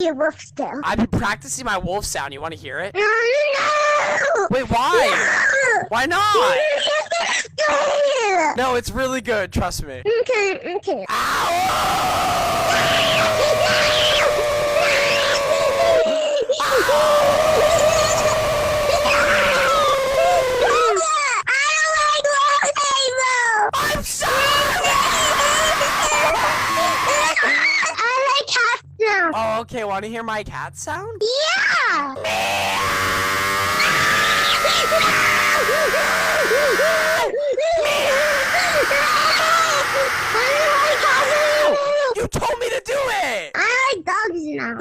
Your wolf still. I've been practicing my wolf sound. You want to hear it? No. Wait, why? No. Why not? No. No, it's really good. Trust me. Okay. I'm sorry! I like cat sound. Oh, okay. Want to hear my cat sound? Yeah. You told me to do it! I like dogs now.